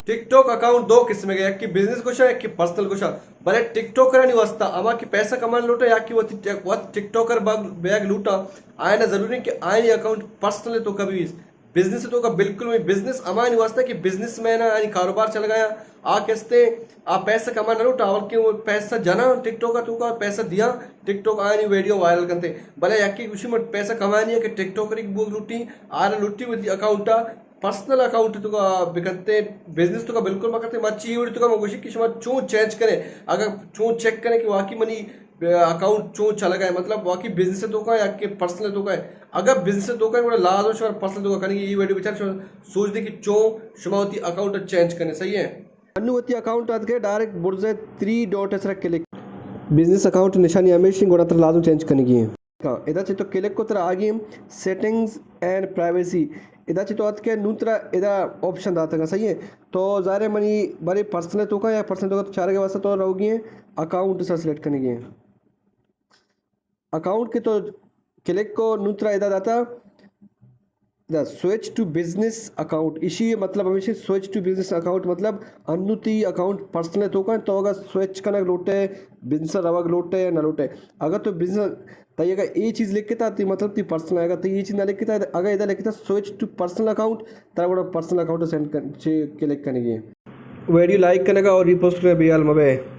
TikTok account दो किस्म के, एक की बिजनेस कुछ है, एक की पर्सनल कुछ है. भले टिकटॉकर नहीं वस्ता अमा की पैसा कमान लूटा या कि वो टिकटॉकर बैग लूटा आए ना जरूरी नहीं कि आए अकाउंट पर्सनल तो कभी बिजनेस तो का बिल्कुल भी बिजनेस अमा नहीं वस्ता कि बिजनेस में ना कारोबार चल गया आ किस्ते आ पैसा कमा ना लूटा और क्यों पैसा जना टिकटॉक का तू का पैसा दिया टिकटॉक आए नहीं वीडियो वायरल करते भले या कि उसी में पैसा कमानी है कि टिकटॉकर की बुक लूटी आर लुट्टी हुई अकाउंट पर्सनल अकाउंट तुका बिकते बिजनेस तुका बिल्कुल मकते मच्छी उड़ी तुका मगुशी कि शुमा चू चेंज करे अगर चू चेक करे कि वाकई मनी अकाउंट चू चला गया मतलब वाकई बिजनेस तो का या कि पर्सनल तो का है अगर बिजनेस तो का लाज हो और पर्सनल तो का करने की ये वीडियो विचार सोच दे कि चू शुमावती अकाउंट चेंज करने सही है अनुवती अकाउंट आज के डायरेक्ट बुर्जे 3 डॉट ऐसा क्लिक बिजनेस अकाउंट निशानी हमेशा गोड़ा लाजम चेंज करने की है इधर से तो क्लिक को तरह आगे सेटिंग्स एंड प्राइवेसी इधर से तो आज के नूतरा इधर ऑप्शन आता है सही है तो ज़ाहिर मनी बड़े पर्सनल तो का या पर्सनल तो का तो चार के वास्ते तो रहोगी अकाउंट से सिलेक्ट करने की अकाउंट के तो क्लिक को नूतरा इधर आता the switch to business account इसी मतलब हमेशा स्विच टू बिजनेस अकाउंट मतलब अनुति अकाउंट पर्सनल तो का तो अगर स्विच करना लोटे बिजनेस रवा लोटे या ना लोटे अगर तो बिजनेस तो ये ये चीज़ लिख के था मतलब ती पर्सनल आएगा तो ये चीज़ ना लिख के था अगर इधर लिख के था स्विच टू पर्सनल अकाउंट तब पर्सनल अकाउंट सेंड कर क्लिक करने की वीडियो लाइक करने का और रिपोस्ट करने भी